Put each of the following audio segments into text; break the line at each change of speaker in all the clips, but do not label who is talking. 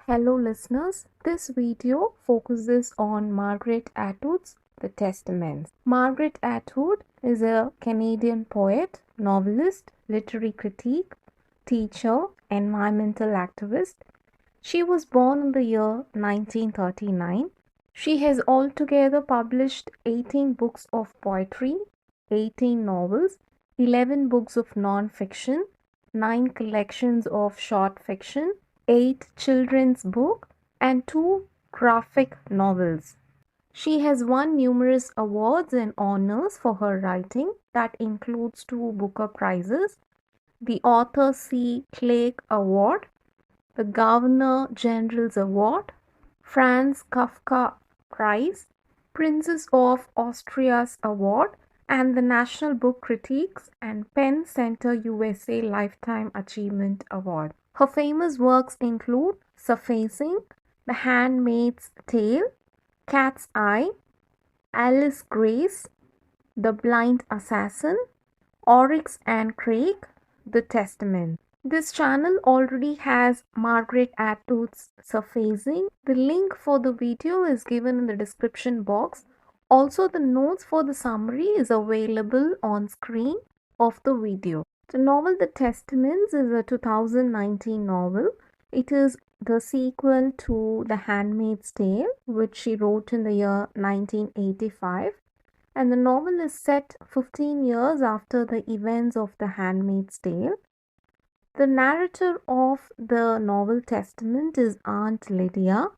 Hello listeners, this video focuses on Margaret Atwood's The Testaments. Margaret Atwood is a Canadian poet, novelist, literary critic, teacher, environmental activist. She was born in the year 1939. She has altogether published 18 books of poetry, 18 novels, 11 books of non-fiction, 9 collections of short fiction, 8 children's books, and 2 graphic novels. She has won numerous awards and honors for her writing that includes 2 Booker Prizes, the Arthur C. Clarke Award, the Governor General's Award, Franz Kafka Prize, Princess of Austria's Award, and the National Book Critics and Penn Center USA Lifetime Achievement Award. Her famous works include Surfacing, The Handmaid's Tale, Cat's Eye, Alice Grace, The Blind Assassin, Oryx and Crake, The Testament. This channel already has Margaret Atwood's Surfacing. The link for the video is given in the description box. Also, the notes for the summary is available on screen of the video. The novel The Testaments is a 2019 novel. It is the sequel to The Handmaid's Tale, which she wrote in the year 1985. And the novel is set 15 years after the events of The Handmaid's Tale. The narrator of the novel Testament is Aunt Lydia.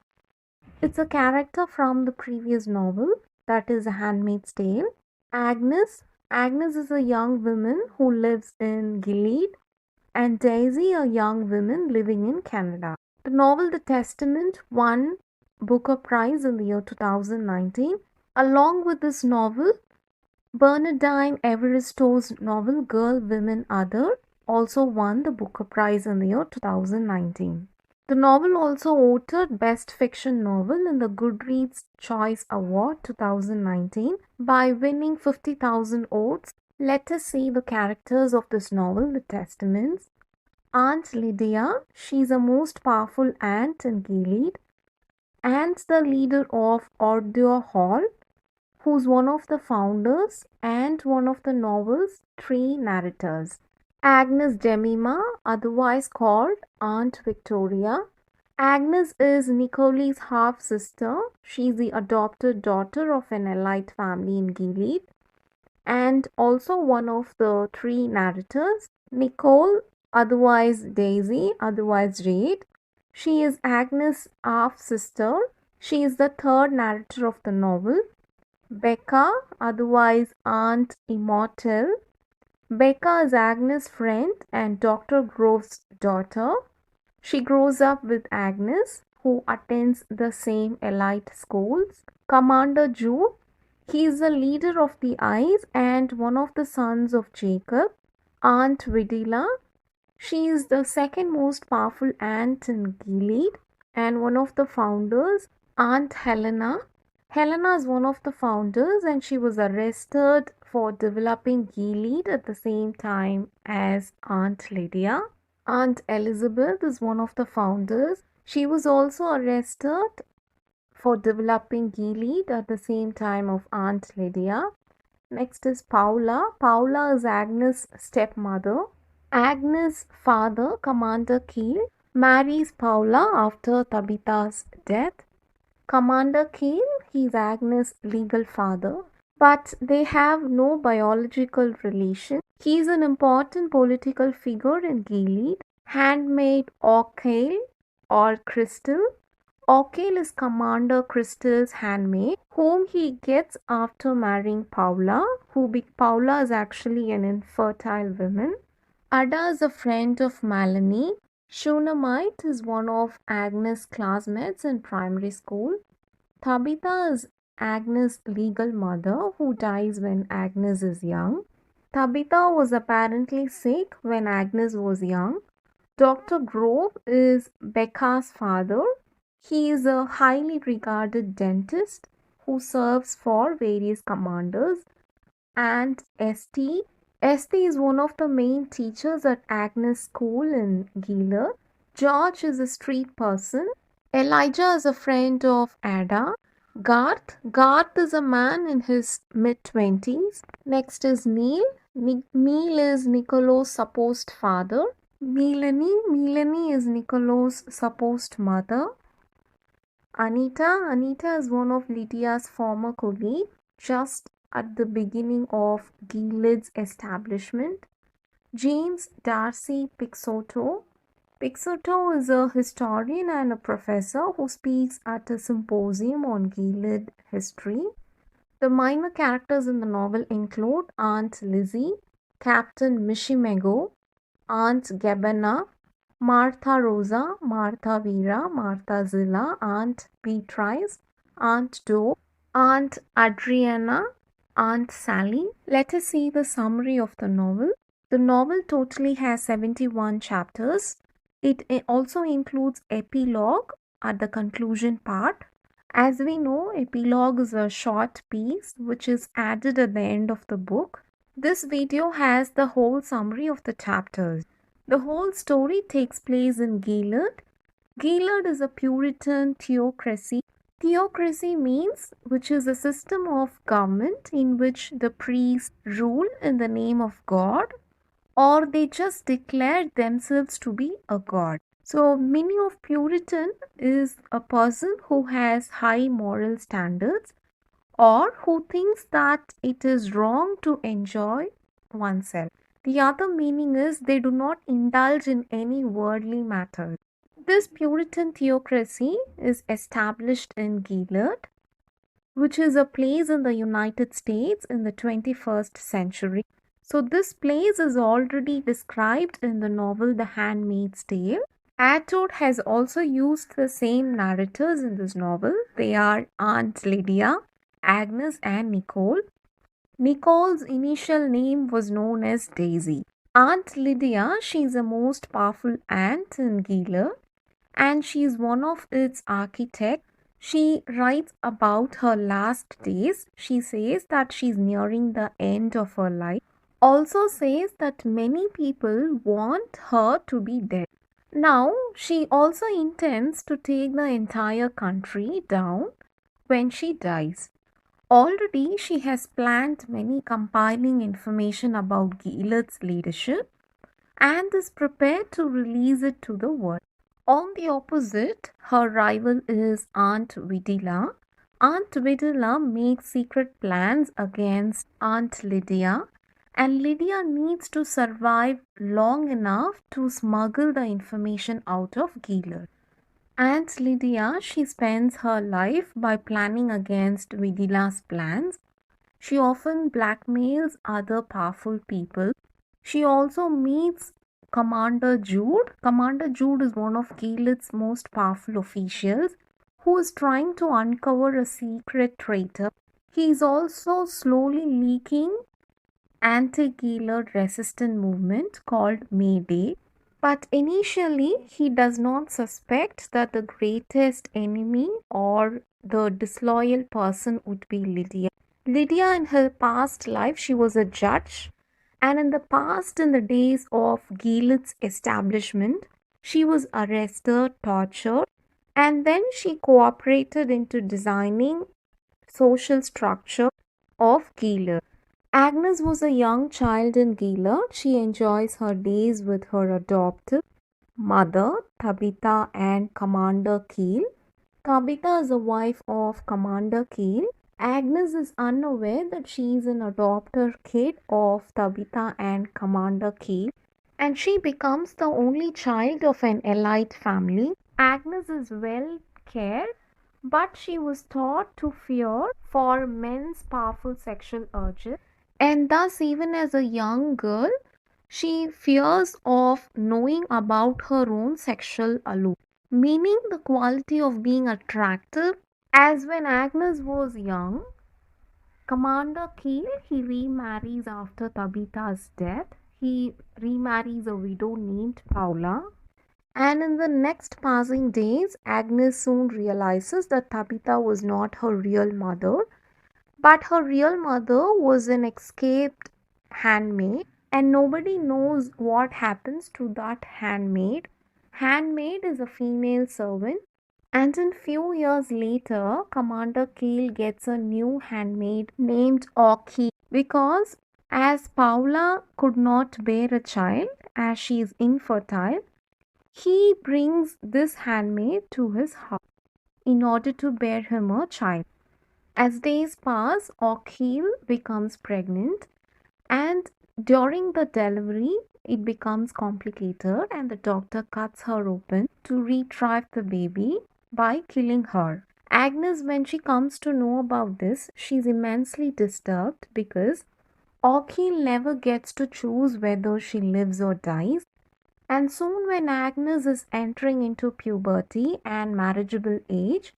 It's a character from the previous novel, that is A Handmaid's Tale. Agnes is a young woman who lives in Gilead, and Daisy a young woman living in Canada. The novel The Testament won Booker Prize in the year 2019. Along with this novel, Bernardine Evaristo's novel Girl, Women, Other also won the Booker Prize in the year 2019. The novel also voted Best Fiction Novel in the Goodreads Choice Award 2019 by winning 50,000 votes. Let us see the characters of this novel, The Testaments. Aunt Lydia, she's a most powerful aunt in Gilead and the leader of Ardua Hall, who's one of the founders and one of the novel's 3 narrators. Agnes Jemima, otherwise called Aunt Victoria. Agnes is Nicole's half-sister. She's the adopted daughter of an elite family in Gilead and also one of the 3 narrators. Nicole, otherwise Daisy, otherwise Jade. She is Agnes' half-sister. She is the 3rd narrator of the novel. Becca, otherwise Aunt Immortal. Becca is Agnes' friend and Dr. Grove's daughter. She grows up with Agnes, who attends the same elite schools. Commander Jude, he is the leader of the Eyes and one of the sons of Jacob. Aunt Vidila, she is the 2nd most powerful aunt in Gilead and one of the founders. Aunt Helena, Helena is one of the founders and she was arrested for developing Gilead at the same time as Aunt Lydia. Aunt Elizabeth is one of the founders. She was also arrested for developing Gilead at the same time of Aunt Lydia. Next is Paula. Paula is Agnes' stepmother. Agnes' father, Commander Keel, marries Paula after Tabitha's death. Commander Keel, he's Agnes' legal father, but they have no biological relation. He's an important political figure in Gilead. Handmaid Orcale or Crystal. Orcale is Commander Crystal's handmaid, whom he gets after marrying Paula, Paula is actually an infertile woman. Ada is a friend of Melanie. Shunammite is one of Agnes' classmates in primary school. Tabitha is Agnes' legal mother who dies when Agnes is young. Tabitha was apparently sick when Agnes was young. Dr. Grove is Becca's father. He is a highly regarded dentist who serves for various commanders. And Esty is one of the main teachers at Agnes' school in Gilead. George is a street person. Elijah is a friend of Ada. Garth is a man in his mid-20s. Next is Neil. Neil is Nicolo's supposed father. Melanie is Nicolo's supposed mother. Anita is one of Lydia's former colleagues just at the beginning of Gilead's establishment. James Darcy Pixoto. Pixoto is a historian and a professor who speaks at a symposium on Gilead history. The minor characters in the novel include Aunt Lizzie, Captain Mishimego, Aunt Gabana, Martha Rosa, Martha Vera, Martha Zilla, Aunt Beatrice, Aunt Doe, Aunt Adriana, Aunt Sally. Let us see the summary of the novel. The novel totally has 71 chapters. It also includes epilogue at the conclusion part. As we know, epilogue is a short piece which is added at the end of the book. This video has the whole summary of the chapters. The whole story takes place in Gilead. Gilead is a Puritan theocracy. Theocracy means which is a system of government in which the priests rule in the name of God, or they just declare themselves to be a god. So, meaning of Puritan is a person who has high moral standards or who thinks that it is wrong to enjoy oneself. The other meaning is they do not indulge in any worldly matters. This Puritan theocracy is established in Gilead, which is a place in the United States in the 21st century. So, this place is already described in the novel The Handmaid's Tale. Atwood has also used the same narrators in this novel. They are Aunt Lydia, Agnes, and Nicole. Nicole's initial name was known as Daisy. Aunt Lydia, she is the most powerful aunt in Gilead and she is one of its architects. She writes about her last days. She says that she is nearing the end of her life. Also says that many people want her to be dead. Now, she also intends to take the entire country down when she dies. Already, she has planned many compiling information about Gilead's leadership and is prepared to release it to the world. On the opposite, her rival is Aunt Vidila. Aunt Vidila makes secret plans against Aunt Lydia, and Lydia needs to survive long enough to smuggle the information out of Gilead. Aunt Lydia, she spends her life by planning against Vidila's plans. She often blackmails other powerful people. She also meets Commander Jude. Commander Jude is one of Gilead's most powerful officials who is trying to uncover a secret traitor. He is also slowly leaking anti-Gilead resistance movement called Mayday. But initially, he does not suspect that the greatest enemy or the disloyal person would be Lydia. Lydia, in her past life, she was a judge. And in the past, in the days of Gilead's establishment, she was arrested, tortured, and then she cooperated into designing social structure of Gilead. Agnes was a young child in Gilead. She enjoys her days with her adoptive mother, Tabitha, and Commander Keel. Tabitha is the wife of Commander Keel. Agnes is unaware that she is an adopted kid of Tabitha and Commander Keel, and she becomes the only child of an elite family. Agnes is well cared, but she was taught to fear for men's powerful sexual urges, and thus, even as a young girl, she fears of knowing about her own sexual allure, meaning the quality of being attractive. As when Agnes was young, Commander Keel, he remarries after Tabitha's death. He remarries a widow named Paula. And in the next passing days, Agnes soon realizes that Tabitha was not her real mother, but her real mother was an escaped handmaid, and nobody knows what happens to that handmaid. Handmaid is a female servant And in few years later, Commander Keel gets a new handmaid named Orky because as Paula could not bear a child as she is infertile, he brings this handmaid to his house in order to bear him a child. As days pass, Orkil becomes pregnant, and during the delivery, it becomes complicated, and the doctor cuts her open to retrieve the baby by killing her. Agnes, when she comes to know about this, she's immensely disturbed because Orkil never gets to choose whether she lives or dies. And soon, when Agnes is entering into puberty and marriageable age,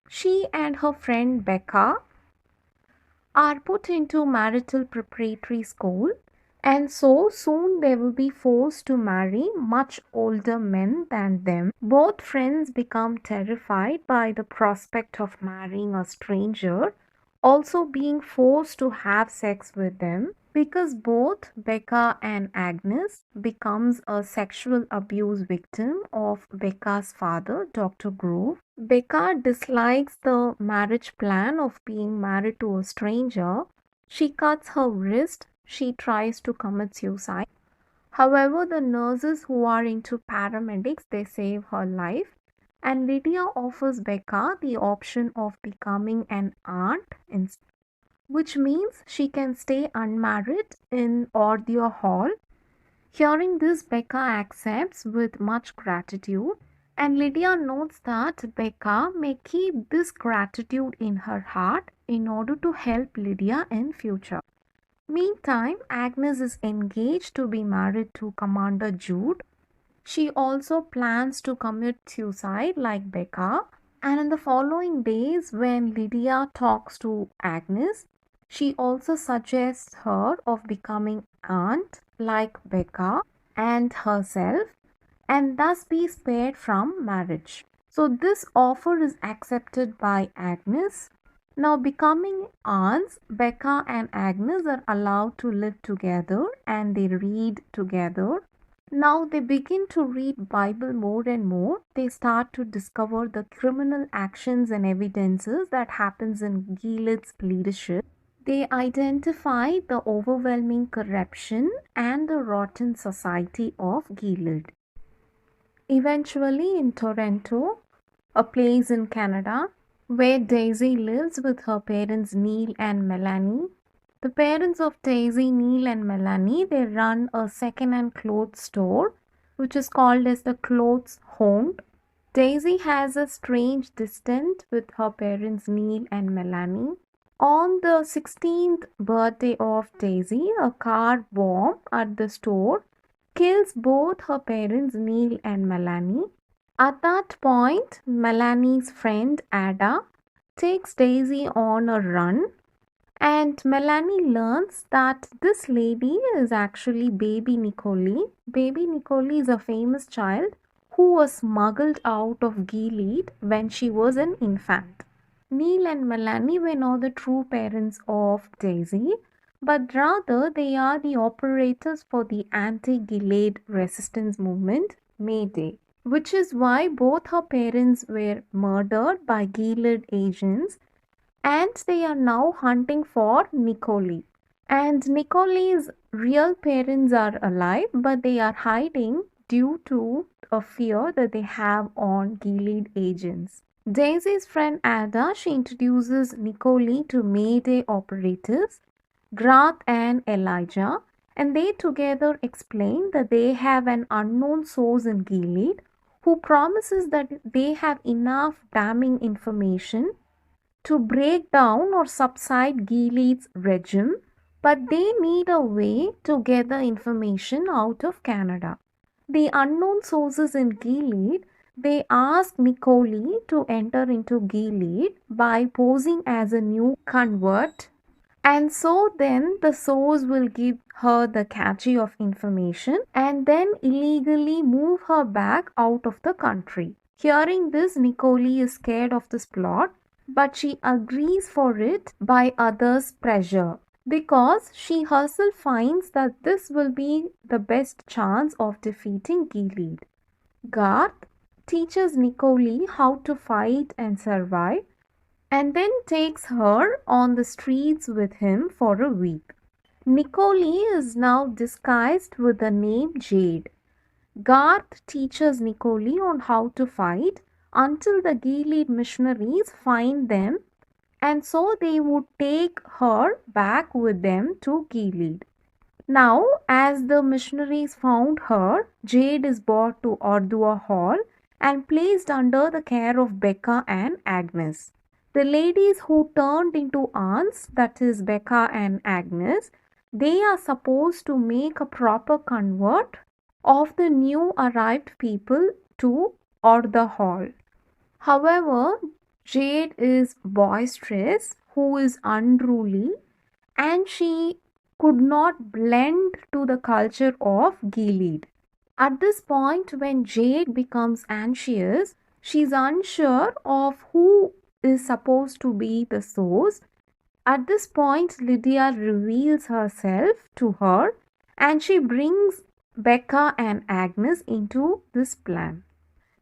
she and her friend Becca are put into marital preparatory school, and so soon they will be forced to marry much older men than them. Both friends become terrified by the prospect of marrying a stranger, also being forced to have sex with them because both Becca and Agnes becomes a sexual abuse victim of Becca's father, Dr. Grove. Becca dislikes the marriage plan of being married to a stranger. She cuts her wrist. She tries to commit suicide. However, the nurses who are into paramedics, they save her life. And Lydia offers Becca the option of becoming an aunt, which means she can stay unmarried in Ardua Hall. Hearing this, Becca accepts with much gratitude, and Lydia notes that Becca may keep this gratitude in her heart in order to help Lydia in future. Meantime, Agnes is engaged to be married to Commander Jude. She also plans to commit suicide like Becca. And in the following days, when Lydia talks to Agnes, she also suggests her of becoming aunt like Becca and herself, and thus be spared from marriage. So this offer is accepted by Agnes. Now, becoming aunts, Becca and Agnes are allowed to live together and they read together. Now they begin to read Bible more and more. They start to discover the criminal actions and evidences that happens in Gilead's leadership. They identify the overwhelming corruption and the rotten society of Gilead. Eventually in Toronto, a place in Canada, where Daisy lives with her parents Neil and Melanie. The parents of Daisy, Neil and Melanie, they run a second-hand clothes store which is called as the Clothes Home. Daisy has a strange distance with her parents Neil and Melanie. On the 16th birthday of Daisy, a car bomb at the store kills both her parents Neil and Melanie. At that point, Melanie's friend Ada takes Daisy on a run, and Melanie learns that this lady is actually Baby Nicole. Baby Nicole is a famous child who was smuggled out of Gilead when she was an infant. Neil and Melanie were not the true parents of Daisy, but rather they are the operators for the anti-Gilead resistance movement, May Day, which is why both her parents were murdered by Gilead agents, and they are now hunting for Nicole. And Nicole's real parents are alive, but they are hiding due to a fear that they have on Gilead agents. Daisy's friend Ada, she introduces Nicole to Mayday operatives, Grath and Elijah, and they together explain that they have an unknown source in Gilead who promises that they have enough damning information to break down or subside Gilead's regime, but they need a way to get the information out of Canada. The unknown sources in Gilead, they ask Nicole to enter into Gilead by posing as a new convert, and so then the source will give her the cache of information and then illegally move her back out of the country. Hearing this, Nicole is scared of this plot, but she agrees for it by others' pressure because she herself finds that this will be the best chance of defeating Gilead. Garth, teaches Nicole how to fight and survive, and then takes her on the streets with him for a week. Nicole is now disguised with the name Jade. Garth teaches Nicole on how to fight until the Gilead missionaries find them, and so they would take her back with them to Gilead. Now, as the missionaries found her, Jade is brought to Ardua Hall and placed under the care of Becca and Agnes. The ladies who turned into aunts, that is Becca and Agnes, they are supposed to make a proper convert of the new arrived people to Ardua Hall. However, Jade is boisterous, who is unruly, and she could not blend to the culture of Gilead. At this point, when Jade becomes anxious, she's unsure of who is supposed to be the source. At this point, Lydia reveals herself to her and she brings Becca and Agnes into this plan.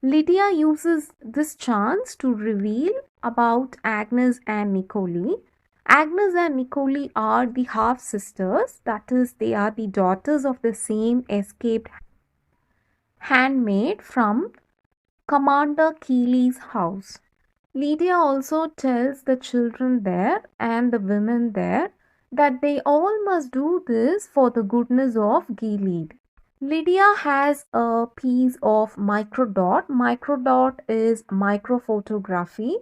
Lydia uses this chance to reveal about Agnes and Nicole. Agnes and Nicole are the half sisters, that is, they are the daughters of the same escaped handmaid from Commander Keeley's house. Lydia also tells the children there and the women there that they all must do this for the goodness of Gilead. Lydia has a piece of microdot. Microdot is microphotography.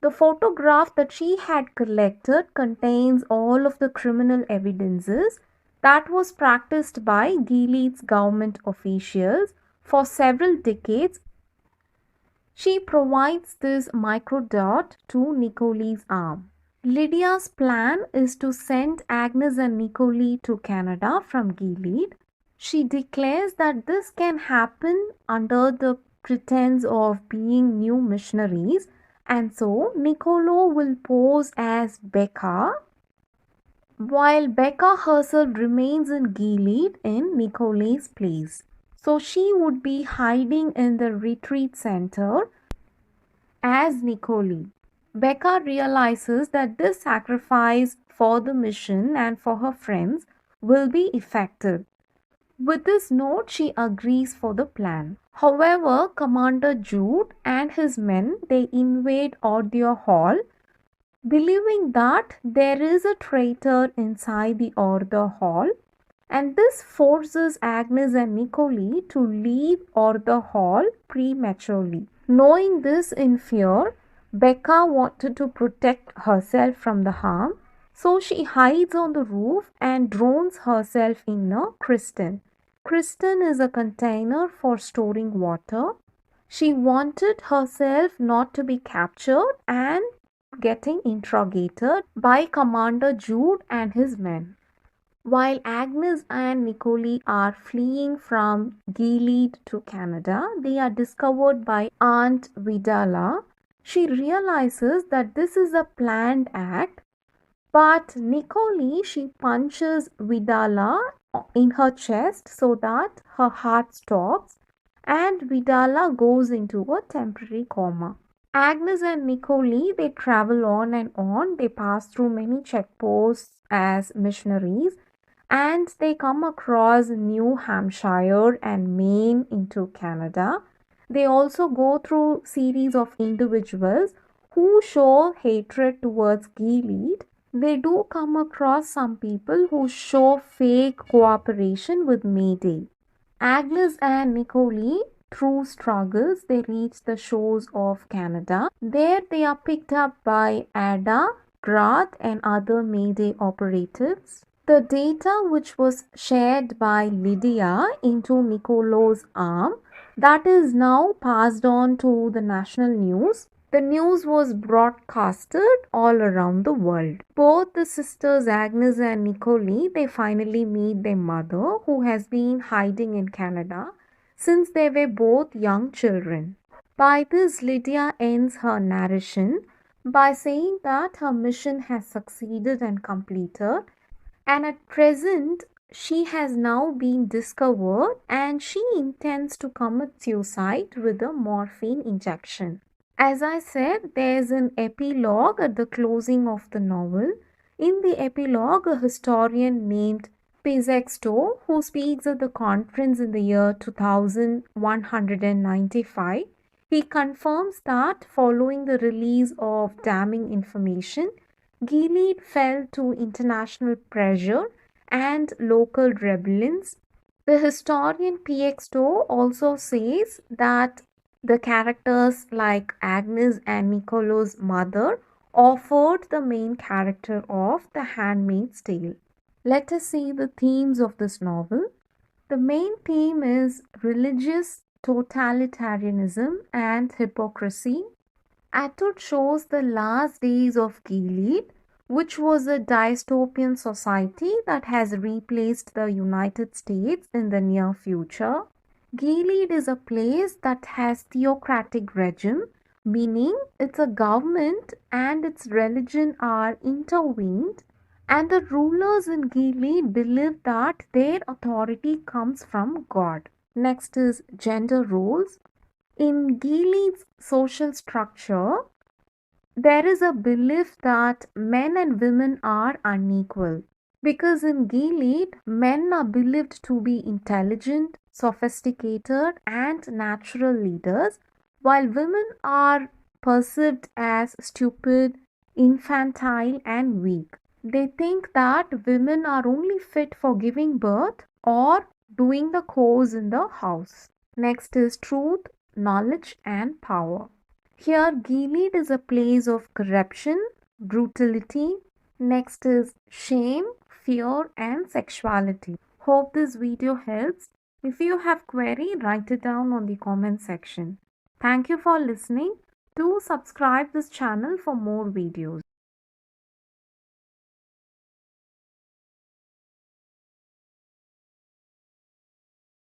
The photograph that she had collected contains all of the criminal evidences that was practiced by Gilead's government officials for several decades. She provides this microdot to Nicole's arm. Lydia's plan is to send Agnes and Nicole to Canada from Gilead. She declares that this can happen under the pretense of being new missionaries, and so Nicolo will pose as Becca, while Becca herself remains in Gilead in Nicole's place. So she would be hiding in the retreat center as Nicole. Becca realizes that this sacrifice for the mission and for her friends will be effective. With this note, she agrees for the plan. However, Commander Jude and his men, they invade Ardua Hall, believing that there is a traitor inside the Ardua Hall, and this forces Agnes and Nicole to leave Ardua Hall prematurely. Knowing this in fear, Becca wanted to protect herself from the harm, so she hides on the roof and drones herself in a crystal. Crystal is a container for storing water. She wanted herself not to be captured and getting interrogated by Commander Jude and his men. While Agnes and Nicole are fleeing from Gilead to Canada, they are discovered by Aunt Vidala. She realizes that this is a planned act, but Nicole, she punches Vidala in her chest so that her heart stops and Vidala goes into a temporary coma. Agnes and Nicole, they travel on and on. They pass through many checkposts as missionaries and they come across New Hampshire and Maine into Canada. They also go through series of individuals who show hatred towards Gilead. They do come across some people who show fake cooperation with Mayday. Agnes and Nicole, through struggles, they reach the shores of Canada. There they are picked up by Ada, Grath and other Mayday operatives. The data which was shared by Lydia into Nicolo's arm, that is now passed on to the national news. The news was broadcasted all around the world. Both the sisters Agnes and Nicole, they finally meet their mother who has been hiding in Canada since they were both young children. By this, Lydia ends her narration by saying that her mission has succeeded and completed, and at present she has now been discovered and she intends to commit suicide with a morphine injection. As I said, there's an epilogue at the closing of the novel. In the epilogue, a historian named Pizexto, who speaks at the conference in the year 2195, he confirms that following the release of damning information, Gilead fell to international pressure and local rebellions. The historian PX2 also says that the characters like Agnes and Nicolo's mother offered the main character of The Handmaid's Tale. Let us see the themes of this novel. The main theme is religious totalitarianism and hypocrisy. Atwood shows the last days of Gilead, which was a dystopian society that has replaced the United States in the near future. Gilead is a place that has theocratic regime, meaning it's a government and its religion are intertwined, and the rulers in Gilead believe that their authority comes from God. Next is gender roles. In Gilead's social structure, there is a belief that men and women are unequal. Because in Gilead, men are believed to be intelligent, sophisticated, and natural leaders, while women are perceived as stupid, infantile, and weak. They think that women are only fit for giving birth or doing the chores in the house. Next is truth, knowledge, and power. Here, Gilead is a place of corruption, brutality. Next is shame, fear, and sexuality. Hope this video helps. If you have query, write it down on the comment section. Thank you for listening. Do subscribe this channel for more videos.